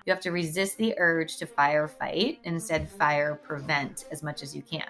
You have to resist the urge to fire fight, instead fire prevent as much as you can.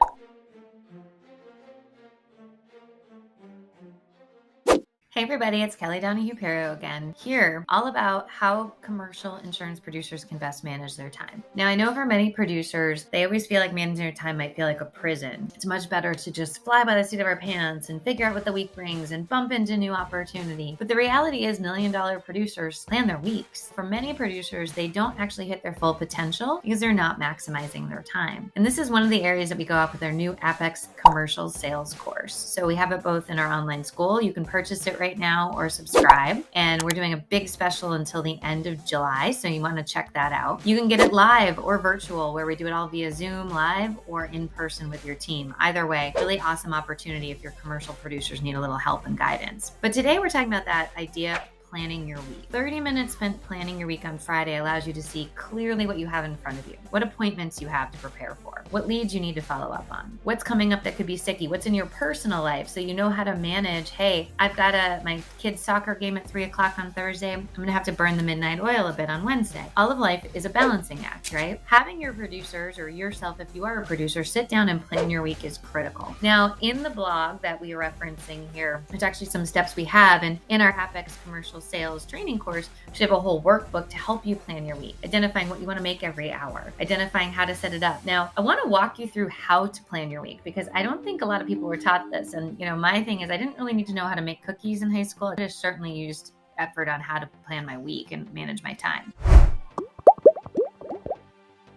Hey everybody, it's Kelly Donahue-Pero again, here all about how commercial insurance producers can best manage their time. Now, I know for many producers, they always feel like managing their time might feel like a prison. It's much better to just fly by the seat of our pants and figure out what the week brings and bump into new opportunity. But the reality is million-dollar producers plan their weeks. For many producers, they don't actually hit their full potential because they're not maximizing their time. And this is one of the areas that we go up with our new Apex commercial sales course. So we have it both in our online school. You can purchase it right now or subscribe, and we're doing a big special until the end of July, so you want to check that out. You can get it live or virtual, where we do it all via Zoom live or in person with your team. Either way, really awesome opportunity if your commercial producers need a little help and guidance. But today we're talking about that idea, planning your week. 30 minutes spent planning your week on Friday allows you to see clearly what you have in front of you, what appointments you have to prepare for, what leads you need to follow up on, what's coming up that could be sticky, what's in your personal life, so you know how to manage, hey, I've got my kid's soccer game at 3 o'clock on Thursday. I'm going to have to burn the midnight oil a bit on Wednesday. All of life is a balancing act, right? Having your producers, or yourself if you are a producer, sit down and plan your week is critical. Now, in the blog that we are referencing here, there's actually some steps we have, and in our Apex commercial sales training course, we have a whole workbook to help you plan your week, identifying what you want to make every hour, identifying how to set it up. Now, I want to walk you through how to plan your week, because I don't think a lot of people were taught this. And, my thing is I didn't really need to know how to make cookies in high school. I just certainly used effort on how to plan my week and manage my time.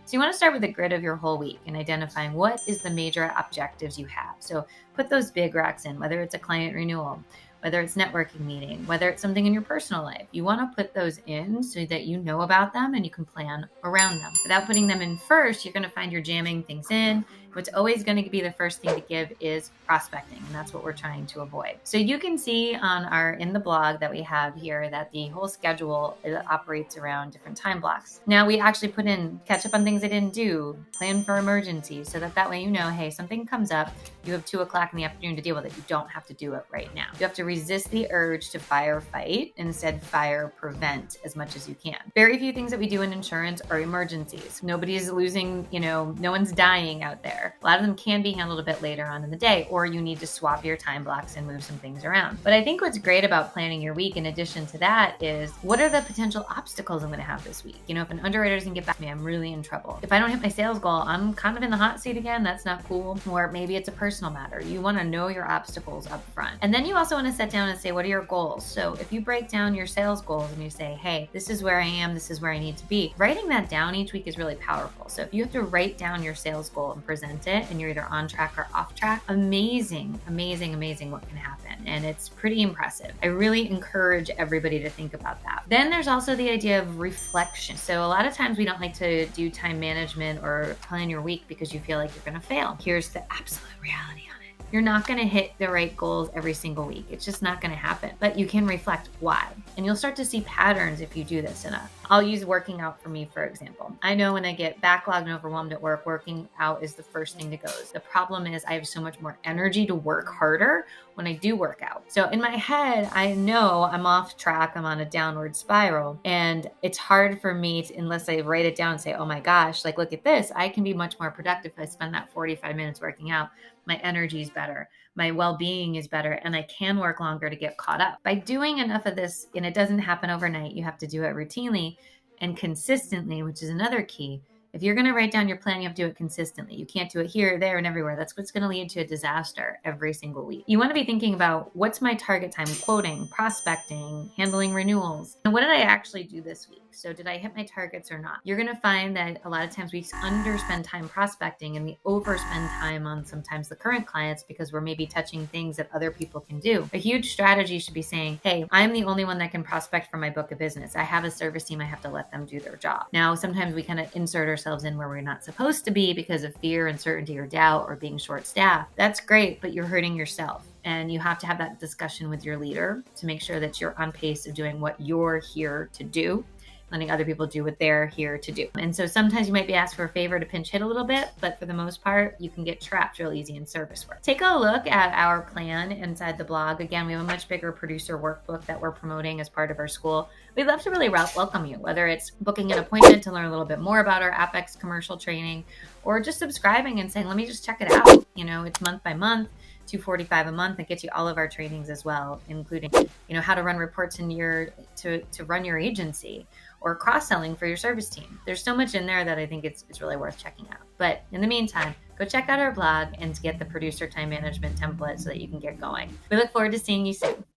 So you want to start with a grid of your whole week and identifying what is the major objectives you have. So put those big rocks in, whether it's a client renewal, whether it's networking meeting, whether it's something in your personal life. You want to put those in so that you know about them and you can plan around them. Without putting them in first, you're going to find you're jamming things in. What's always going to be the first thing to give is prospecting, and that's what we're trying to avoid. So you can see in the blog that we have here that the whole schedule operates around different time blocks. Now we actually put in catch up on things I didn't do, plan for emergencies, so that way hey, something comes up, you have 2 o'clock in the afternoon to deal with it. You don't have to do it right now. You have to resist the urge to fire fight, instead fire prevent as much as you can. Very few things that we do in insurance are emergencies. Nobody's losing, no one's dying out there. A lot of them can be handled a bit later on in the day, or you need to swap your time blocks and move some things around. But I think what's great about planning your week in addition to that is, what are the potential obstacles I'm going to have this week? If an underwriter doesn't get back to me, I'm really in trouble. If I don't hit my sales goal, I'm kind of in the hot seat again. That's not cool. Or maybe it's a personal matter. You want to know your obstacles up front. And then you also want to sit down and say, what are your goals? So if you break down your sales goals and you say, hey, this is where I am, this is where I need to be, writing that down each week is really powerful. So if you have to write down your sales goal and present it, and you're either on track or off track, amazing what can happen. And it's pretty impressive. I really encourage everybody to think about that. Then there's also the idea of reflection. So a lot of times we don't like to do time management or plan your week because you feel like you're going to fail. Here's the absolute reality on it. You're not going to hit the right goals every single week. It's just not going to happen. But you can reflect why. And you'll start to see patterns if you do this enough. I'll use working out for me, for example. I know when I get backlogged and overwhelmed at work, working out is the first thing that goes. The problem is I have so much more energy to work harder when I do work out. So in my head, I know I'm off track. I'm on a downward spiral. And it's hard for me unless I write it down and say, oh my gosh, look at this. I can be much more productive if I spend that 45 minutes working out. My energy is better. My well-being is better, and I can work longer to get caught up. By doing enough of this, and it doesn't happen overnight, you have to do it routinely and consistently, which is another key. If you're going to write down your plan, you have to do it consistently. You can't do it here, there, and everywhere. That's what's going to lead to a disaster every single week. You want to be thinking about, what's my target time? Quoting, prospecting, handling renewals. And what did I actually do this week? So did I hit my targets or not? You're going to find that a lot of times we underspend time prospecting and we overspend time on sometimes the current clients because we're maybe touching things that other people can do. A huge strategy should be saying, hey, I'm the only one that can prospect for my book of business. I have a service team. I have to let them do their job. Now, sometimes we kind of insert ourselves in where we're not supposed to be because of fear, uncertainty, or doubt, or being short-staffed. That's great, but you're hurting yourself. And you have to have that discussion with your leader to make sure that you're on pace of doing what you're here to do, letting other people do what they're here to do. And so sometimes you might be asked for a favor to pinch hit a little bit, but for the most part, you can get trapped real easy in service work. Take a look at our plan inside the blog. Again, we have a much bigger producer workbook that we're promoting as part of our school. We'd love to really welcome you, whether it's booking an appointment to learn a little bit more about our Apex commercial training, or just subscribing and saying, let me just check it out. It's month by month, $245 a month. It gets you all of our trainings as well, including, how to run reports to run your agency, or cross-selling for your service team. There's so much in there that I think it's really worth checking out. But in the meantime, go check out our blog and get the producer time management template so that you can get going. We look forward to seeing you soon.